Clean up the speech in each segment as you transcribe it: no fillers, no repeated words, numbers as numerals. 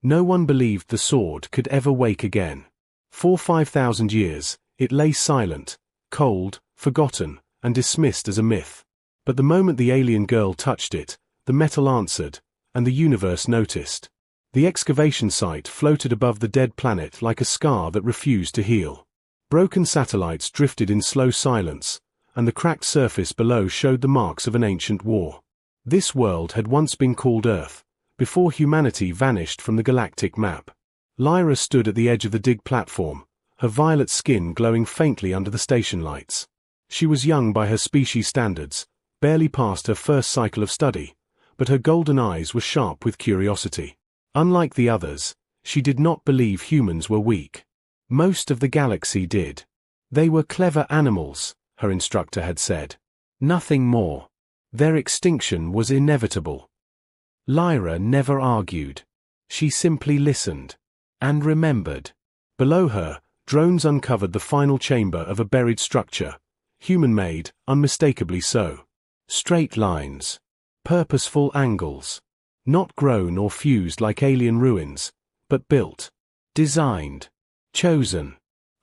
No one believed the sword could ever wake again. For 5,000 years, it lay silent, cold, forgotten, and dismissed as a myth. But the moment the alien girl touched it, the metal answered, and the universe noticed. The excavation site floated above the dead planet like a scar that refused to heal. Broken satellites drifted in slow silence, and the cracked surface below showed the marks of an ancient war. This world had once been called Earth, before humanity vanished from the galactic map. Lyra stood at the edge of the dig platform, her violet skin glowing faintly under the station lights. She was young by her species standards, barely past her first cycle of study, but her golden eyes were sharp with curiosity. Unlike the others, she did not believe humans were weak. Most of the galaxy did. They were clever animals, her instructor had said. Nothing more. Their extinction was inevitable. Lyra never argued. She simply listened. And remembered. Below her, drones uncovered the final chamber of a buried structure, human-made, unmistakably so. Straight lines. Purposeful angles. Not grown or fused like alien ruins, but built. Designed. Chosen.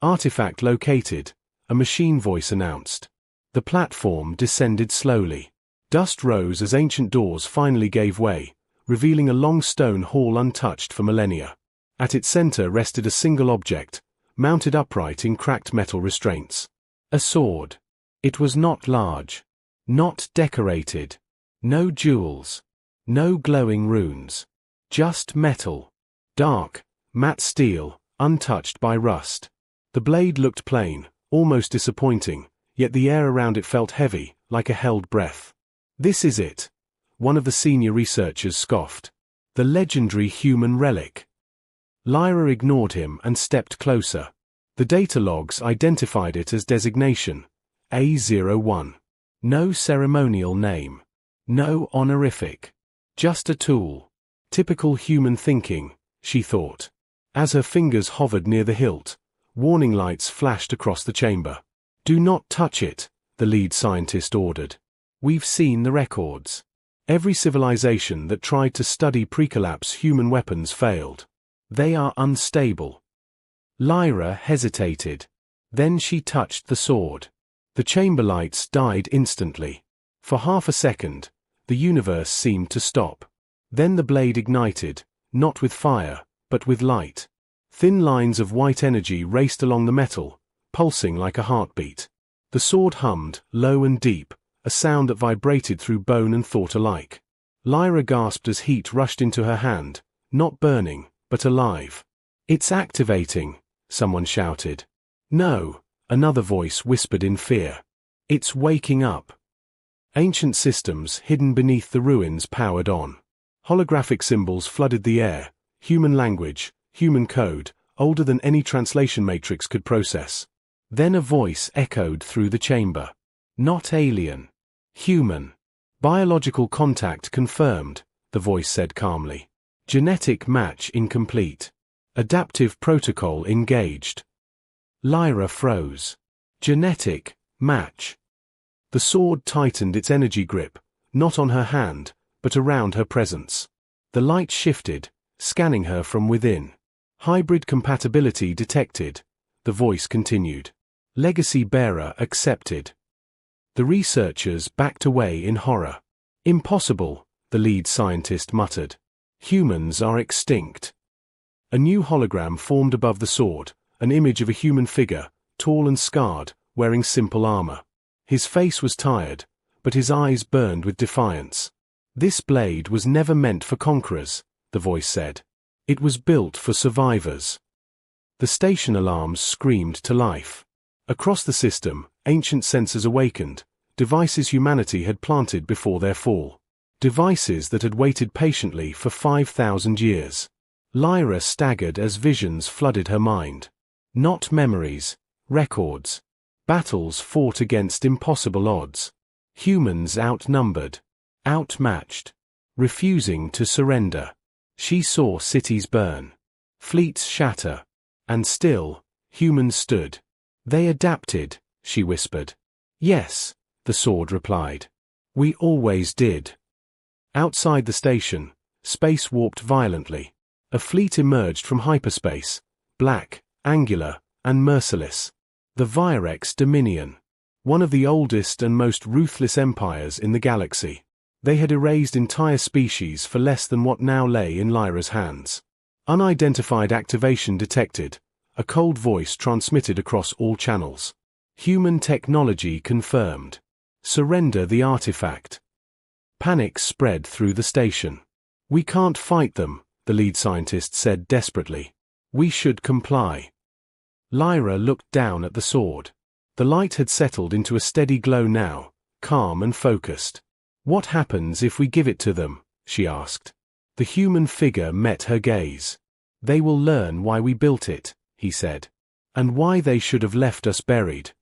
Artifact located, a machine voice announced. The platform descended slowly. Dust rose as ancient doors finally gave way, revealing a long stone hall untouched for millennia. At its center rested a single object, mounted upright in cracked metal restraints. A sword. It was not large. Not decorated. No jewels. No glowing runes. Just metal. Dark, matte steel, untouched by rust. The blade looked plain, almost disappointing, yet the air around it felt heavy, like a held breath. "This is it," one of the senior researchers scoffed. "The legendary human relic." Lyra ignored him and stepped closer. The data logs identified it as designation, A01. No ceremonial name. No honorific. Just a tool. Typical human thinking, she thought. As her fingers hovered near the hilt, warning lights flashed across the chamber. "Do not touch it," the lead scientist ordered. "We've seen the records. Every civilization that tried to study pre-collapse human weapons failed. They are unstable." Lyra hesitated. Then she touched the sword. The chamber lights died instantly. For half a second, the universe seemed to stop. Then the blade ignited, not with fire, but with light. Thin lines of white energy raced along the metal, pulsing like a heartbeat. The sword hummed, low and deep, a sound that vibrated through bone and thought alike. Lyra gasped as heat rushed into her hand, not burning, but alive. "It's activating," someone shouted. "No," another voice whispered in fear. "It's waking up." Ancient systems hidden beneath the ruins powered on. Holographic symbols flooded the air, human language, human code, older than any translation matrix could process. Then a voice echoed through the chamber. "Not alien. Human. Biological contact confirmed," the voice said calmly. "Genetic match incomplete. Adaptive protocol engaged." Lyra froze. Genetic match. The sword tightened its energy grip, not on her hand, but around her presence. The light shifted, scanning her from within. "Hybrid compatibility detected," the voice continued. "Legacy bearer accepted." The researchers backed away in horror. "Impossible," the lead scientist muttered. "Humans are extinct." A new hologram formed above the sword, an image of a human figure, tall and scarred, wearing simple armor. His face was tired, but his eyes burned with defiance. "This blade was never meant for conquerors," the voice said. "It was built for survivors." The station alarms screamed to life. Across the system, ancient sensors awakened, devices humanity had planted before their fall. Devices that had waited patiently for 5,000 years. Lyra staggered as visions flooded her mind. Not memories, records. Battles fought against impossible odds. Humans outnumbered. Outmatched. Refusing to surrender. She saw cities burn. Fleets shatter. And still, humans stood. "They adapted," she whispered. "Yes," the sword replied. "We always did." Outside the station, space warped violently. A fleet emerged from hyperspace, black, angular, and merciless. The Virex Dominion, one of the oldest and most ruthless empires in the galaxy. They had erased entire species for less than what now lay in Lyra's hands. Unidentified activation detected, a cold voice transmitted across all channels. Human technology confirmed. Surrender the artifact. Panic spread through the station. We can't fight them, the lead scientist said desperately. We should comply. Lyra looked down at the sword. The light had settled into a steady glow now, calm and focused. What happens if we give it to them? She asked. The human figure met her gaze. They will learn why we built it, he said. And why they should have left us buried.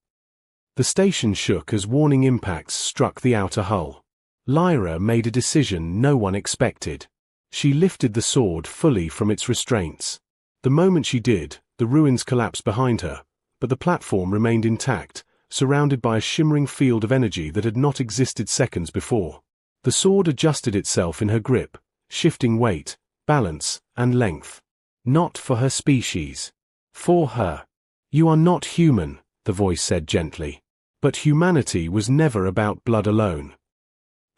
The station shook as warning impacts struck the outer hull. Lyra made a decision no one expected. She lifted the sword fully from its restraints. The moment she did, the ruins collapsed behind her, but the platform remained intact, surrounded by a shimmering field of energy that had not existed seconds before. The sword adjusted itself in her grip, shifting weight, balance, and length. Not for her species. For her. You are not human, the voice said gently. But humanity was never about blood alone.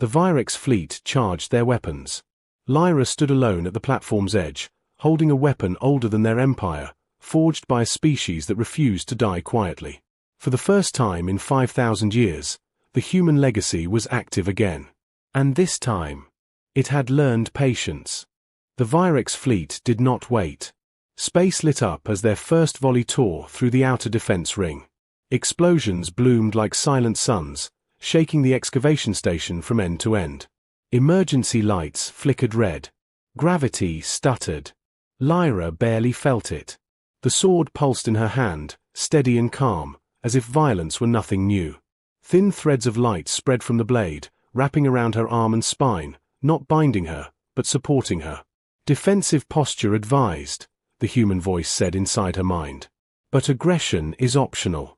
The Virex fleet charged their weapons. Lyra stood alone at the platform's edge, holding a weapon older than their empire, forged by a species that refused to die quietly. For the first time in 5,000 years, the human legacy was active again. And this time, it had learned patience. The Virex fleet did not wait. Space lit up as their first volley tore through the outer defense ring. Explosions bloomed like silent suns, shaking the excavation station from end to end. Emergency lights flickered red. Gravity stuttered. Lyra barely felt it. The sword pulsed in her hand, steady and calm, as if violence were nothing new. Thin threads of light spread from the blade, wrapping around her arm and spine, not binding her, but supporting her. Defensive posture advised, the human voice said inside her mind. But aggression is optional.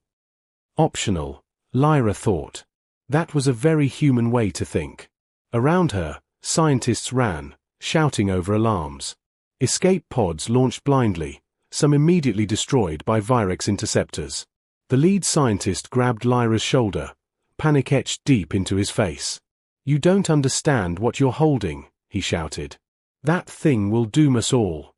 Optional, Lyra thought. That was a very human way to think. Around her, scientists ran, shouting over alarms. Escape pods launched blindly, some immediately destroyed by Virex interceptors. The lead scientist grabbed Lyra's shoulder, panic etched deep into his face. You don't understand what you're holding, he shouted. That thing will doom us all.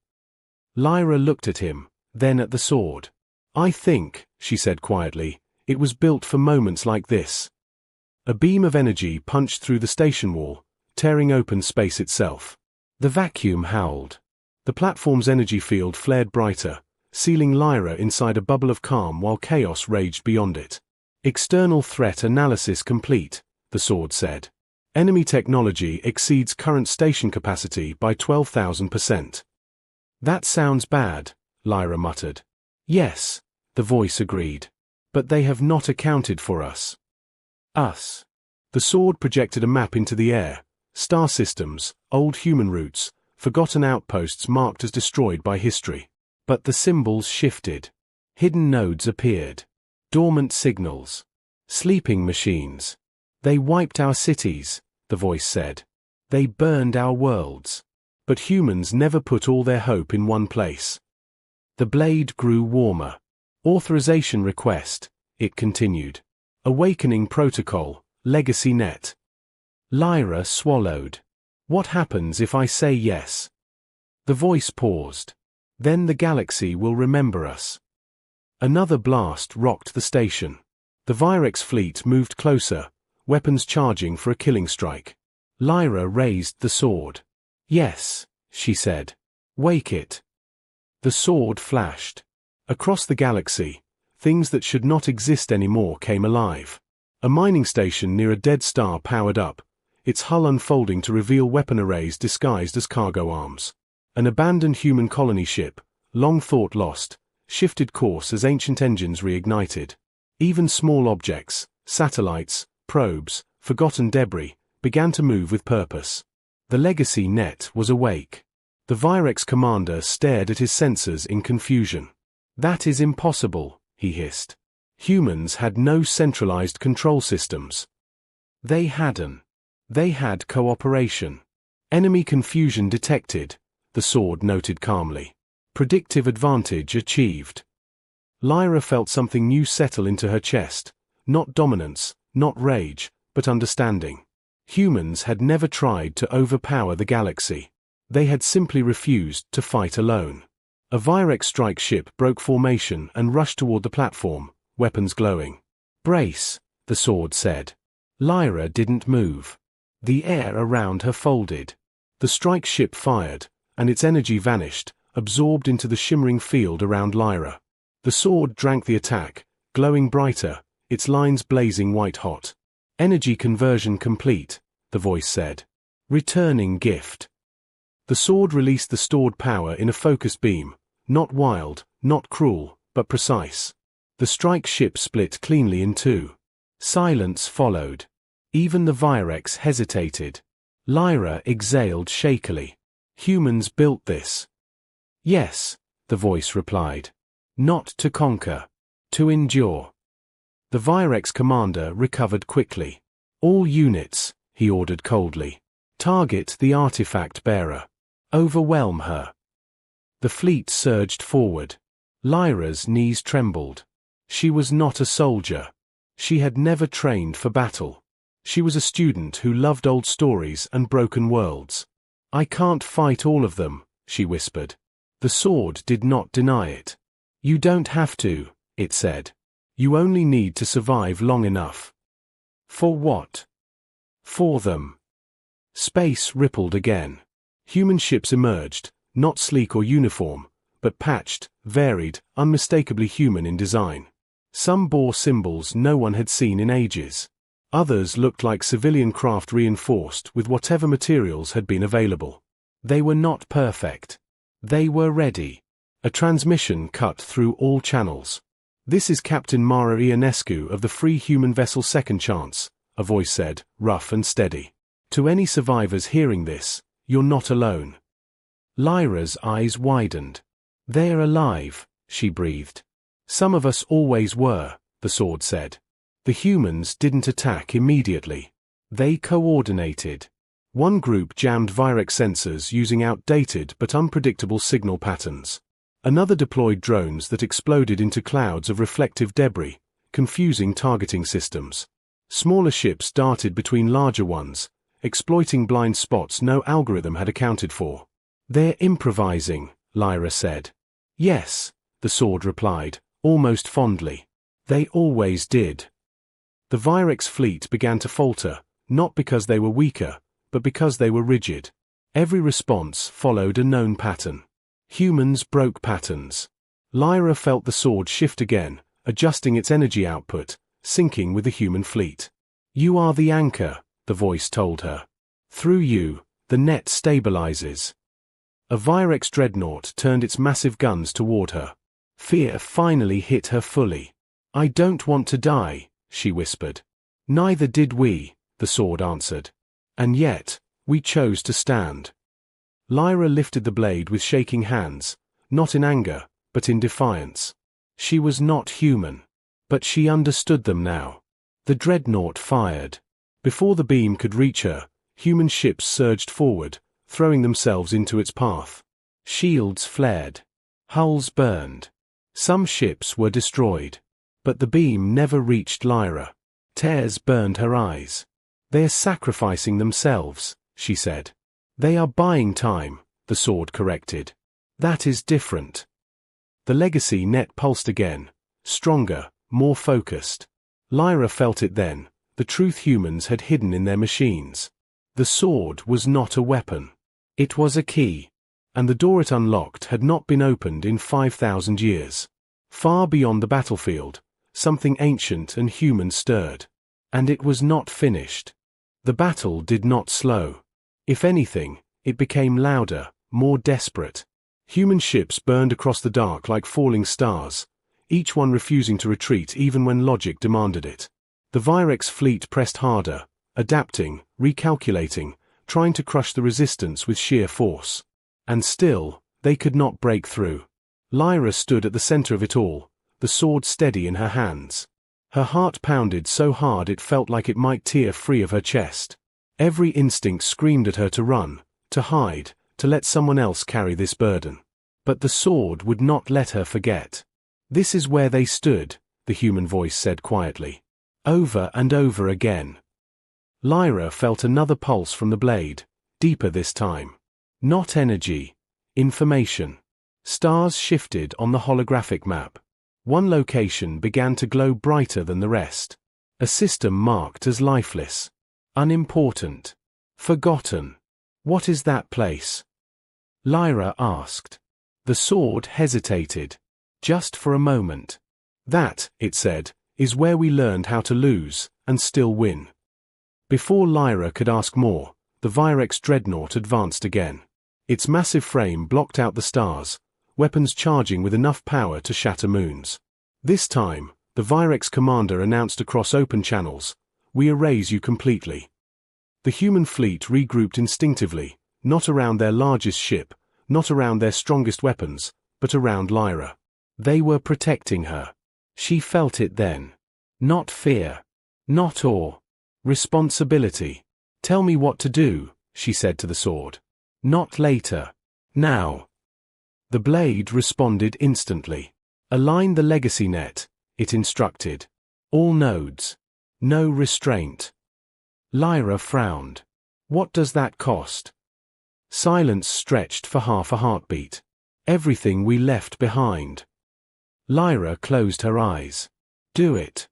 Lyra looked at him, then at the sword. I think, she said quietly, it was built for moments like this. A beam of energy punched through the station wall, tearing open space itself. The vacuum howled. The platform's energy field flared brighter, sealing Lyra inside a bubble of calm while chaos raged beyond it. External threat analysis complete, the sword said. Enemy technology exceeds current station capacity by 12,000%. That sounds bad, Lyra muttered. Yes, the voice agreed. But they have not accounted for us. Us. The sword projected a map into the air, star systems, old human roots, forgotten outposts marked as destroyed by history. But the symbols shifted. Hidden nodes appeared. Dormant signals. Sleeping machines. They wiped our cities, the voice said. They burned our worlds. But humans never put all their hope in one place. The blade grew warmer. Authorization request, it continued. Awakening protocol, legacy net. Lyra swallowed. What happens if I say yes? The voice paused. Then the galaxy will remember us. Another blast rocked the station. The Virex fleet moved closer, weapons charging for a killing strike. Lyra raised the sword. Yes, she said. Wake it. The sword flashed. Across the galaxy, things that should not exist anymore came alive. A mining station near a dead star powered up, its hull unfolding to reveal weapon arrays disguised as cargo arms. An abandoned human colony ship, long thought lost, shifted course as ancient engines reignited. Even small objects, satellites, probes, forgotten debris, began to move with purpose. The legacy net was awake. The Virex commander stared at his sensors in confusion. That is impossible, he hissed. Humans had no centralized control systems. They had cooperation. Enemy confusion detected, the sword noted calmly. Predictive advantage achieved. Lyra felt something new settle into her chest. Not dominance, not rage, but understanding. Humans had never tried to overpower the galaxy. They had simply refused to fight alone. A Virex strike ship broke formation and rushed toward the platform, weapons glowing. "Brace," the sword said. Lyra didn't move. The air around her folded. The strike ship fired, and its energy vanished, absorbed into the shimmering field around Lyra. The sword drank the attack, glowing brighter, its lines blazing white-hot. "Energy conversion complete," the voice said. "Returning gift." The sword released the stored power in a focused beam, not wild, not cruel, but precise. The strike ship split cleanly in two. Silence followed. Even the Virex hesitated. Lyra exhaled shakily. "Humans built this." "Yes," the voice replied. "Not to conquer. To endure." The Virex commander recovered quickly. "All units," he ordered coldly. "Target the artifact bearer. Overwhelm her." The fleet surged forward. Lyra's knees trembled. She was not a soldier. She had never trained for battle. She was a student who loved old stories and broken worlds. "I can't fight all of them," she whispered. The sword did not deny it. "You don't have to," it said. "You only need to survive long enough." "For what?" "For them." Space rippled again. Human ships emerged, not sleek or uniform, but patched, varied, unmistakably human in design. Some bore symbols no one had seen in ages. Others looked like civilian craft reinforced with whatever materials had been available. They were not perfect. They were ready. A transmission cut through all channels. "This is Captain Mara Ionescu of the Free Human Vessel Second Chance," a voice said, rough and steady. "To any survivors hearing this, you're not alone." Lyra's eyes widened. "They're alive," she breathed. "Some of us always were," the sword said. The humans didn't attack immediately. They coordinated. One group jammed Virex sensors using outdated but unpredictable signal patterns. Another deployed drones that exploded into clouds of reflective debris, confusing targeting systems. Smaller ships darted between larger ones, exploiting blind spots no algorithm had accounted for. "They're improvising," Lyra said. "Yes," the sword replied, almost fondly. "They always did." The Virex fleet began to falter, not because they were weaker, but because they were rigid. Every response followed a known pattern. Humans broke patterns. Lyra felt the sword shift again, adjusting its energy output, syncing with the human fleet. "You are the anchor," the voice told her. "Through you, the net stabilizes." A Virex dreadnought turned its massive guns toward her. Fear finally hit her fully. "I don't want to die," she whispered. "Neither did we," the sword answered. "And yet, we chose to stand." Lyra lifted the blade with shaking hands, not in anger, but in defiance. She was not human. But she understood them now. The dreadnought fired. Before the beam could reach her, human ships surged forward, throwing themselves into its path. Shields flared. Hulls burned. Some ships were destroyed. But the beam never reached Lyra. Tears burned her eyes. "They are sacrificing themselves," she said. "They are buying time," the sword corrected. "That is different." The legacy net pulsed again, stronger, more focused. Lyra felt it then, the truth humans had hidden in their machines. The sword was not a weapon. It was a key. And the door it unlocked had not been opened in 5,000 years. Far beyond the battlefield, something ancient and human stirred. And it was not finished. The battle did not slow. If anything, it became louder, more desperate. Human ships burned across the dark like falling stars, each one refusing to retreat even when logic demanded it. The Virex fleet pressed harder, adapting, recalculating, trying to crush the resistance with sheer force. And still, they could not break through. Lyra stood at the center of it all, the sword steady in her hands. Her heart pounded so hard it felt like it might tear free of her chest. Every instinct screamed at her to run, to hide, to let someone else carry this burden. But the sword would not let her forget. This is where they stood, the human voice said quietly. Over and over again. Lyra felt another pulse from the blade, deeper this time. Not energy. Information. Stars shifted on the holographic map. One location began to glow brighter than the rest. A system marked as lifeless. Unimportant. Forgotten. What is that place? Lyra asked. The sword hesitated. Just for a moment. That, it said, is where we learned how to lose, and still win. Before Lyra could ask more, the Virex dreadnought advanced again. Its massive frame blocked out the stars, weapons charging with enough power to shatter moons. This time, the Virex commander announced across open channels, "We erase you completely." The human fleet regrouped instinctively, not around their largest ship, not around their strongest weapons, but around Lyra. They were protecting her. She felt it then. Not fear. Not awe. Responsibility. "Tell me what to do," she said to the sword. "Not later. Now." The blade responded instantly. "Align the legacy net," it instructed. "All nodes. No restraint." Lyra frowned. "What does that cost?" Silence stretched for half a heartbeat. "Everything we left behind." Lyra closed her eyes. "Do it."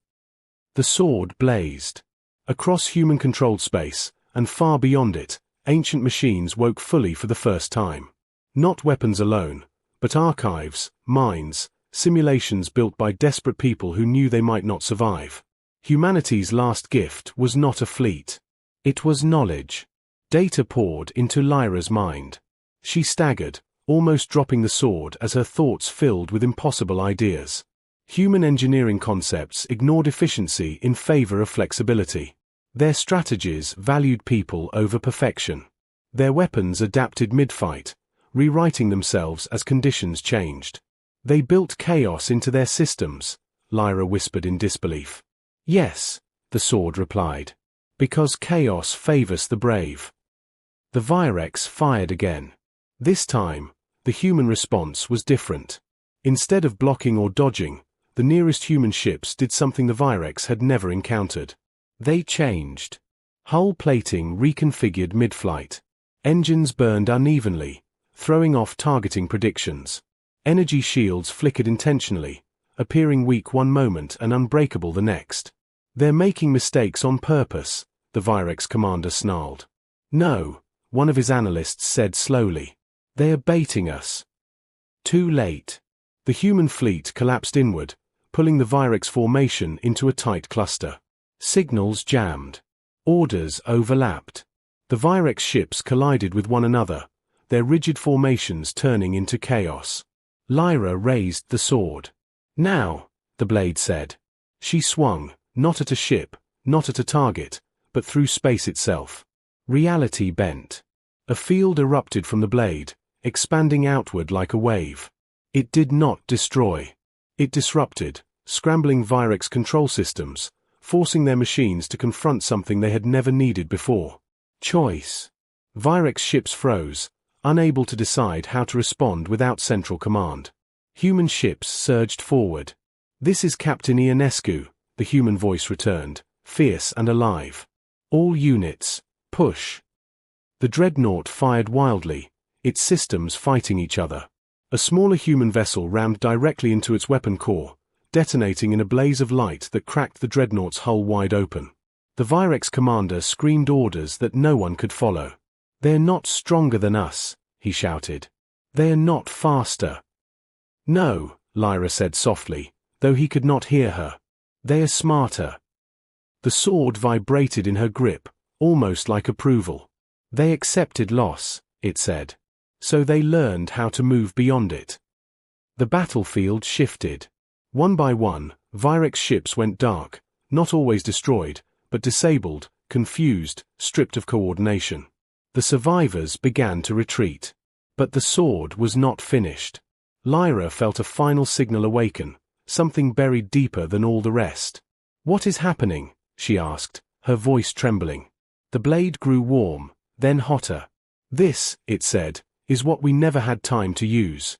The sword blazed. Across human-controlled space, and far beyond it, ancient machines woke fully for the first time. Not weapons alone, but archives, minds, simulations built by desperate people who knew they might not survive. Humanity's last gift was not a fleet. It was knowledge. Data poured into Lyra's mind. She staggered, almost dropping the sword as her thoughts filled with impossible ideas. Human engineering concepts ignored efficiency in favor of flexibility. Their strategies valued people over perfection. Their weapons adapted mid-fight, rewriting themselves as conditions changed. "They built chaos into their systems," Lyra whispered in disbelief. "Yes," the sword replied. "Because chaos favors the brave." The Virex fired again. This time, the human response was different. Instead of blocking or dodging, the nearest human ships did something the Virex had never encountered. They changed. Hull plating reconfigured mid-flight. Engines burned unevenly, throwing off targeting predictions. Energy shields flickered intentionally, appearing weak one moment and unbreakable the next. "They're making mistakes on purpose," the Virex commander snarled. "No," one of his analysts said slowly. "They are baiting us." Too late. The human fleet collapsed inward, pulling the Virex formation into a tight cluster. Signals jammed. Orders overlapped. The Virex ships collided with one another, their rigid formations turning into chaos. Lyra raised the sword. "Now," the blade said. She swung, not at a ship, not at a target, but through space itself. Reality bent. A field erupted from the blade, expanding outward like a wave. It did not destroy. It disrupted, scrambling Virex control systems, forcing their machines to confront something they had never needed before. Choice. Virex ships froze, unable to decide how to respond without central command. Human ships surged forward. "This is Captain Ionescu," the human voice returned, fierce and alive. "All units, push." The dreadnought fired wildly, its systems fighting each other. A smaller human vessel rammed directly into its weapon core, detonating in a blaze of light that cracked the dreadnought's hull wide open. The Virex commander screamed orders that no one could follow. "They're not stronger than us," he shouted. "They are not faster." "No," Lyra said softly, though he could not hear her. "They are smarter." The sword vibrated in her grip, almost like approval. "They accepted loss," it said. "So they learned how to move beyond it." The battlefield shifted. One by one, Virex ships went dark, not always destroyed, but disabled, confused, stripped of coordination. The survivors began to retreat. But the sword was not finished. Lyra felt a final signal awaken, something buried deeper than all the rest. "What is happening?" she asked, her voice trembling. The blade grew warm, then hotter. "This," it said, is what we never had time to use.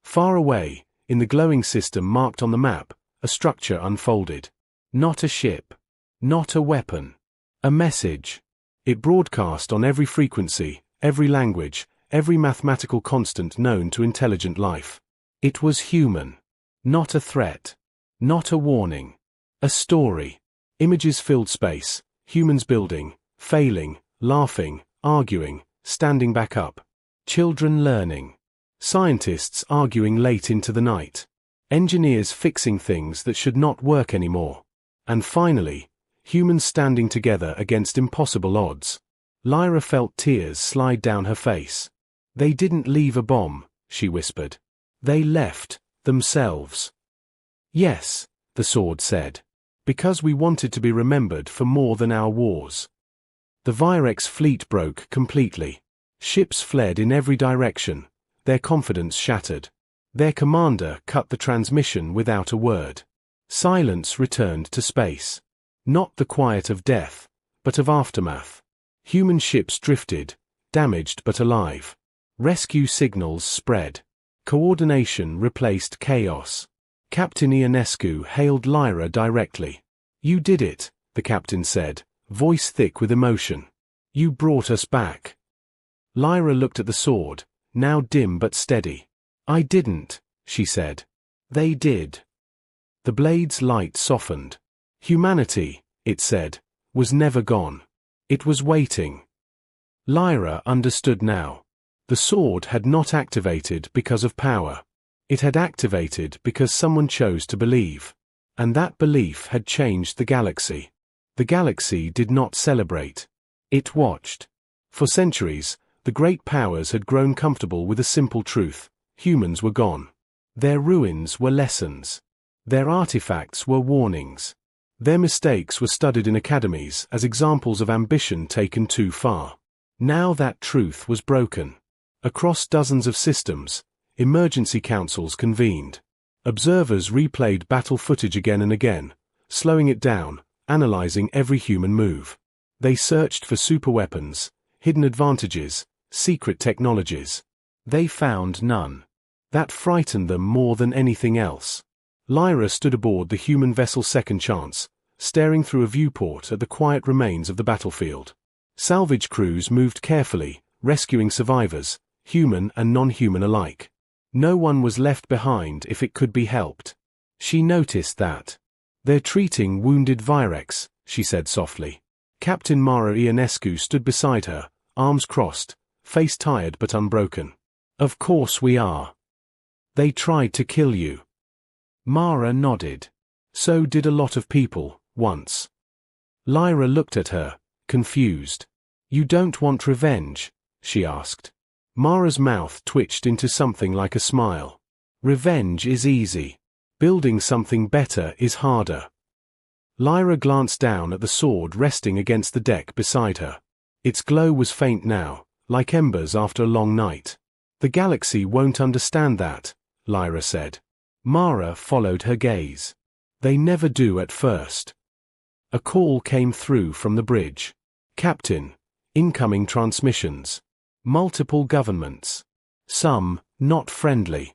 Far away, in the glowing system marked on the map, a structure unfolded. Not a ship. Not a weapon. A message. It broadcast on every frequency, every language, every mathematical constant known to intelligent life. It was human. Not a threat. Not a warning. A story. Images filled space, humans building, failing, laughing, arguing, standing back up. Children learning. Scientists arguing late into the night. Engineers fixing things that should not work anymore. And finally, humans standing together against impossible odds. Lyra felt tears slide down her face. They didn't leave a bomb, she whispered. They left themselves. Yes, the sword said. Because we wanted to be remembered for more than our wars. The Virex fleet broke completely. Ships fled in every direction, their confidence shattered. Their commander cut the transmission without a word. Silence returned to space. Not the quiet of death, but of aftermath. Human ships drifted, damaged but alive. Rescue signals spread. Coordination replaced chaos. Captain Ionescu hailed Lyra directly. You did it, the captain said, voice thick with emotion. You brought us back. Lyra looked at the sword, now dim but steady. I didn't, she said. They did. The blade's light softened. Humanity, it said, was never gone. It was waiting. Lyra understood now. The sword had not activated because of power. It had activated because someone chose to believe. And that belief had changed the galaxy. The galaxy did not celebrate. It watched. For centuries, the great powers had grown comfortable with a simple truth. Humans were gone. Their ruins were lessons. Their artifacts were warnings. Their mistakes were studied in academies as examples of ambition taken too far. Now that truth was broken. Across dozens of systems, emergency councils convened. Observers replayed battle footage again and again, slowing it down, analyzing every human move. They searched for superweapons, hidden advantages, secret technologies. They found none. That frightened them more than anything else. Lyra stood aboard the human vessel Second Chance, staring through a viewport at the quiet remains of the battlefield. Salvage crews moved carefully, rescuing survivors, human and non-human alike. No one was left behind if it could be helped. She noticed that. They're treating wounded Virex, she said softly. Captain Mara Ionescu stood beside her, arms crossed, face tired but unbroken. Of course we are. They tried to kill you. Mara nodded. So did a lot of people, once. Lyra looked at her, confused. You don't want revenge? She asked. Mara's mouth twitched into something like a smile. Revenge is easy. Building something better is harder. Lyra glanced down at the sword resting against the deck beside her. Its glow was faint now, like embers after a long night. The galaxy won't understand that, Lyra said. Mara followed her gaze. They never do at first. A call came through from the bridge. Captain, incoming transmissions. Multiple governments. Some, not friendly.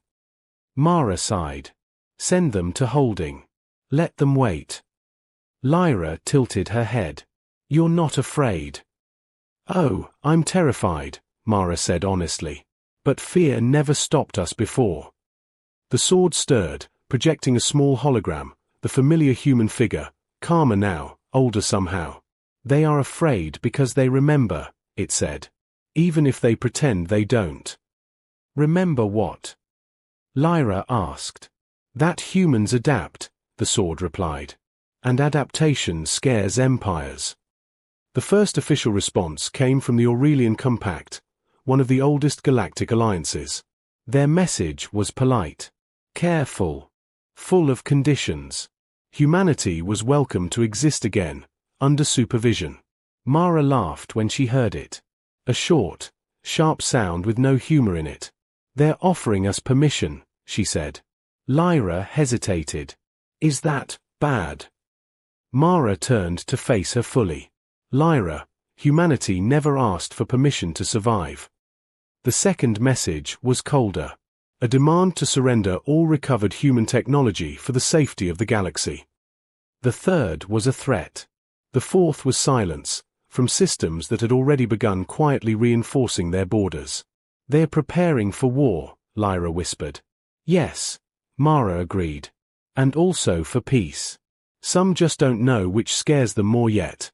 Mara sighed. Send them to holding. Let them wait. Lyra tilted her head. You're not afraid. Oh, I'm terrified, Mara said honestly. But fear never stopped us before. The sword stirred, projecting a small hologram, the familiar human figure, calmer now, older somehow. They are afraid because they remember, it said. Even if they pretend they don't. Remember what? Lyra asked. That humans adapt, the sword replied. And adaptation scares empires. The first official response came from the Aurelian Compact, one of the oldest galactic alliances. Their message was polite, careful, full of conditions. Humanity was welcome to exist again, under supervision. Mara laughed when she heard it. A short, sharp sound with no humor in it. They're offering us permission, she said. Lyra hesitated. Is that bad? Mara turned to face her fully. Lyra, humanity never asked for permission to survive. The second message was colder. A demand to surrender all recovered human technology for the safety of the galaxy. The third was a threat. The fourth was silence, from systems that had already begun quietly reinforcing their borders. "They're preparing for war," Lyra whispered. "Yes," Mara agreed. "And also for peace. Some just don't know which scares them more yet."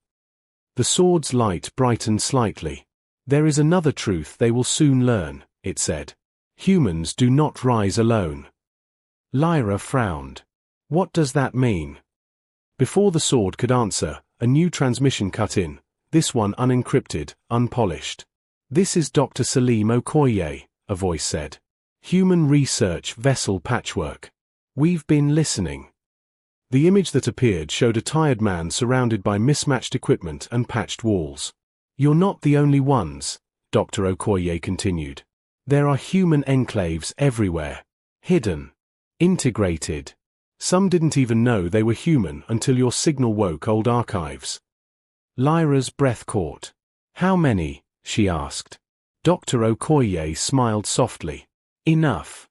The sword's light brightened slightly. "There is another truth they will soon learn," it said. "Humans do not rise alone." Lyra frowned. "What does that mean?" Before the sword could answer, a new transmission cut in, this one unencrypted, unpolished. "This is Dr. Salim Okoye," a voice said. "Human Research Vessel Patchwork. We've been listening." The image that appeared showed a tired man surrounded by mismatched equipment and patched walls. "You're not the only ones," Dr. Okoye continued. "There are human enclaves everywhere. Hidden. Integrated. Some didn't even know they were human until your signal woke old archives." Lyra's breath caught. "How many?" she asked. Dr. Okoye smiled softly. "Enough."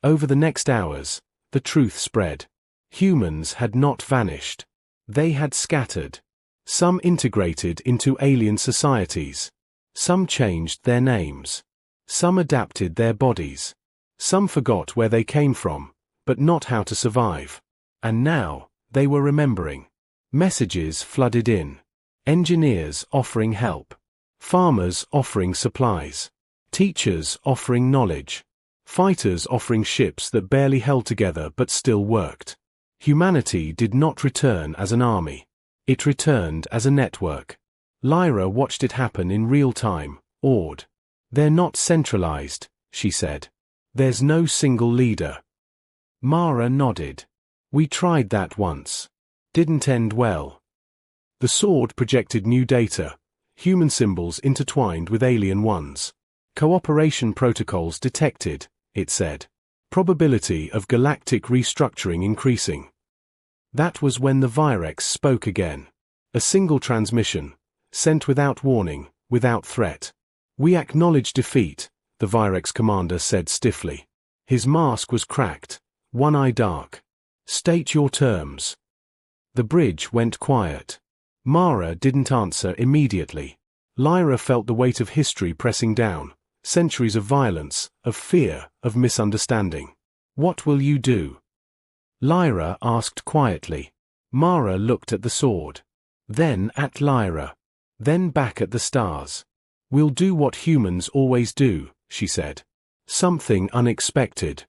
Over the next hours, the truth spread. Humans had not vanished. They had scattered. Some integrated into alien societies. Some changed their names. Some adapted their bodies. Some forgot where they came from, but not how to survive. And now, they were remembering. Messages flooded in. Engineers offering help. Farmers offering supplies. Teachers offering knowledge. Fighters offering ships that barely held together but still worked. Humanity did not return as an army. It returned as a network. Lyra watched it happen in real time, awed. "They're not centralized," she said. "There's no single leader." Mara nodded. "We tried that once. Didn't end well." The sword projected new data, human symbols intertwined with alien ones. "Cooperation protocols detected," it said. "Probability of galactic restructuring increasing." That was when the Virex spoke again. A single transmission, sent without warning, without threat. "We acknowledge defeat," the Virex commander said stiffly. His mask was cracked, one eye dark. "State your terms." The bridge went quiet. Mara didn't answer immediately. Lyra felt the weight of history pressing down, centuries of violence, of fear, of misunderstanding. "What will you do?" Lyra asked quietly. Mara looked at the sword. Then at Lyra. Then back at the stars. "We'll do what humans always do," she said. "Something unexpected."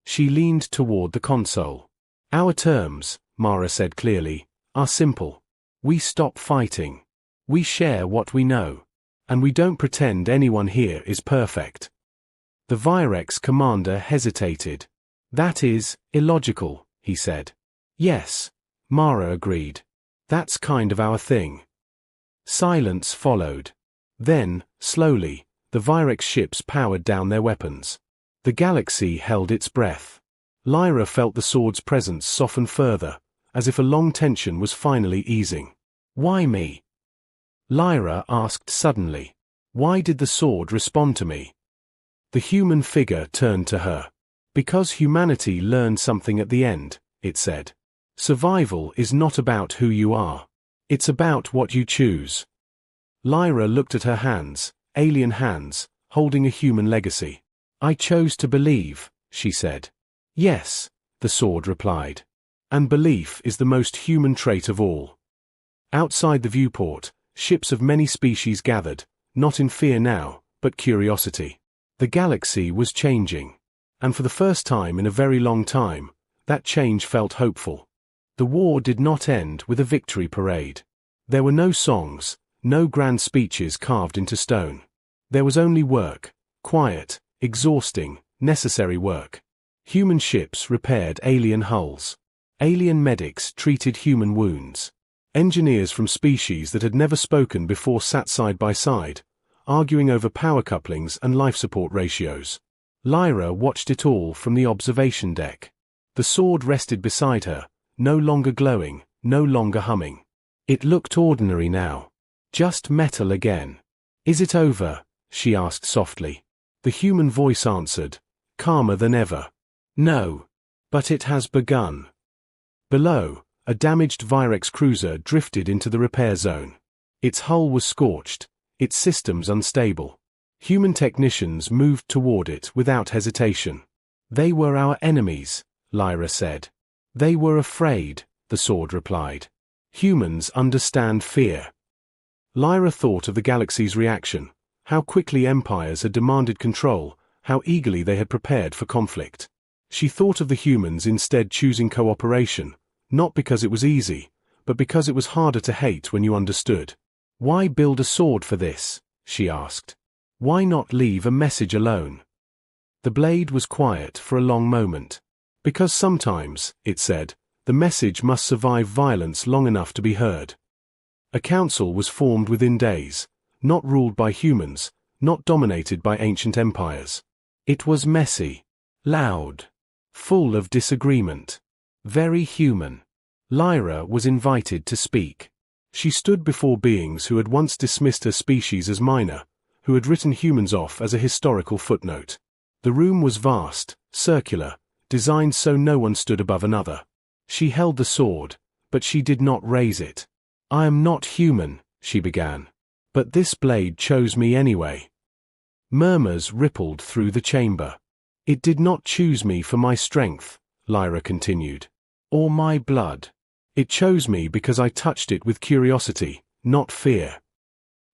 She leaned toward the console. "Our terms," Mara said clearly, "are simple. We stop fighting. We share what we know. And we don't pretend anyone here is perfect." The Virex commander hesitated. "That is illogical," he said. "Yes," Mara agreed. "That's kind of our thing." Silence followed. Then, slowly, the Virex ships powered down their weapons. The galaxy held its breath. Lyra felt the sword's presence soften further, as if a long tension was finally easing. "Why me?" Lyra asked suddenly. "Why did the sword respond to me?" The human figure turned to her. "Because humanity learned something at the end," it said. "Survival is not about who you are. It's about what you choose." Lyra looked at her hands, alien hands, holding a human legacy. "I chose to believe," she said. "Yes," the sword replied. "And belief is the most human trait of all." Outside the viewport, ships of many species gathered, not in fear now, but curiosity. The galaxy was changing. And for the first time in a very long time, that change felt hopeful. The war did not end with a victory parade. There were no songs, no grand speeches carved into stone. There was only work, quiet, exhausting, necessary work. Human ships repaired alien hulls. Alien medics treated human wounds. Engineers from species that had never spoken before sat side by side, arguing over power couplings and life support ratios. Lyra watched it all from the observation deck. The sword rested beside her, no longer glowing, no longer humming. It looked ordinary now. Just metal again. "Is it over?" she asked softly. The human voice answered, calmer than ever. No. But it has begun. Below, a damaged Virex cruiser drifted into the repair zone. Its hull was scorched, its systems unstable. Human technicians moved toward it without hesitation. They were our enemies, Lyra said. They were afraid, the sword replied. Humans understand fear. Lyra thought of the galaxy's reaction, how quickly empires had demanded control, how eagerly they had prepared for conflict. She thought of the humans instead choosing cooperation, not because it was easy, but because it was harder to hate when you understood. Why build a sword for this? She asked. Why not leave a message alone? The blade was quiet for a long moment. Because sometimes, it said, the message must survive violence long enough to be heard. A council was formed within days, not ruled by humans, not dominated by ancient empires. It was messy, loud, full of disagreement. Very human. Lyra was invited to speak. She stood before beings who had once dismissed her species as minor, who had written humans off as a historical footnote. The room was vast, circular, designed so no one stood above another. She held the sword, but she did not raise it. I am not human, she began. But this blade chose me anyway. Murmurs rippled through the chamber. It did not choose me for my strength, Lyra continued, or my blood. It chose me because I touched it with curiosity, not fear.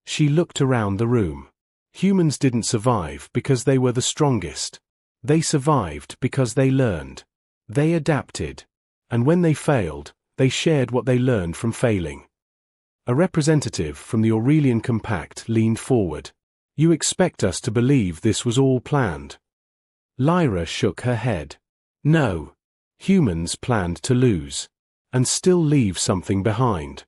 She looked around the room. Humans didn't survive because they were the strongest. They survived because they learned. They adapted. And when they failed, they shared what they learned from failing. A representative from the Aurelian Compact leaned forward. You expect us to believe this was all planned? Lyra shook her head. No. Humans planned to lose. And still leave something behind.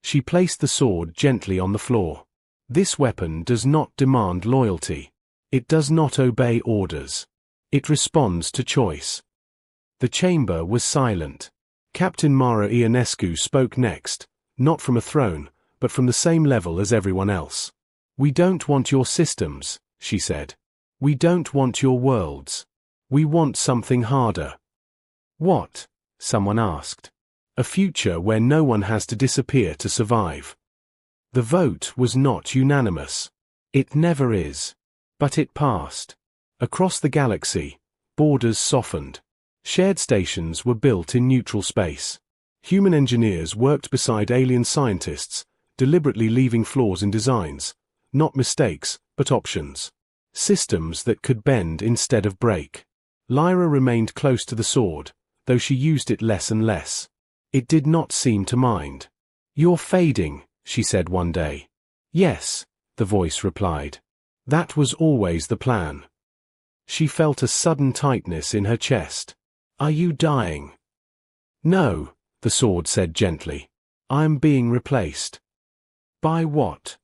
She placed the sword gently on the floor. This weapon does not demand loyalty. It does not obey orders. It responds to choice. The chamber was silent. Captain Mara Ionescu spoke next, not from a throne, but from the same level as everyone else. We don't want your systems, she said. We don't want your worlds. We want something harder. What? Someone asked. A future where no one has to disappear to survive. The vote was not unanimous. It never is. But it passed. Across the galaxy, borders softened. Shared stations were built in neutral space. Human engineers worked beside alien scientists, deliberately leaving flaws in designs, not mistakes, but options. Systems that could bend instead of break. Lyra remained close to the sword, though she used it less and less. It did not seem to mind. You're fading, she said one day. Yes, the voice replied. That was always the plan. She felt a sudden tightness in her chest. Are you dying? No, the sword said gently. I am being replaced. By what?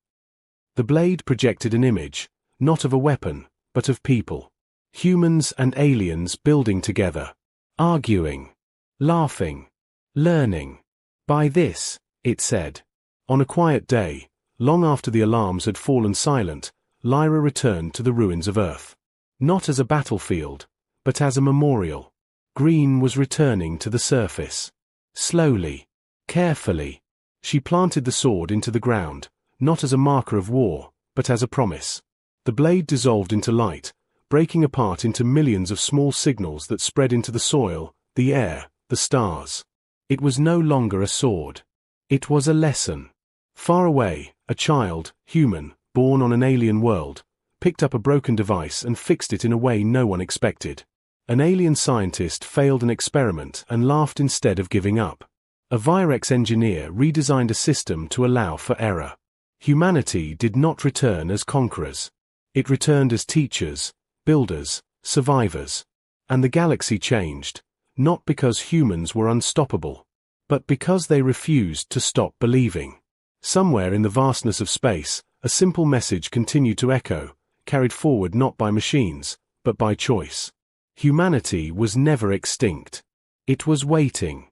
The blade projected an image, not of a weapon, but of people. Humans and aliens building together. Arguing. Laughing. Learning. By this, it said. On a quiet day, long after the alarms had fallen silent, Lyra returned to the ruins of Earth. Not as a battlefield, but as a memorial. Green was returning to the surface. Slowly, carefully, she planted the sword into the ground, not as a marker of war, but as a promise. The blade dissolved into light, breaking apart into millions of small signals that spread into the soil, the air, the stars. It was no longer a sword. It was a lesson. Far away, a child, human, born on an alien world, picked up a broken device and fixed it in a way no one expected. An alien scientist failed an experiment and laughed instead of giving up. A Virex engineer redesigned a system to allow for error. Humanity did not return as conquerors. It returned as teachers, builders, survivors. And the galaxy changed, not because humans were unstoppable, but because they refused to stop believing. Somewhere in the vastness of space, a simple message continued to echo, carried forward not by machines, but by choice. Humanity was never extinct. It was waiting.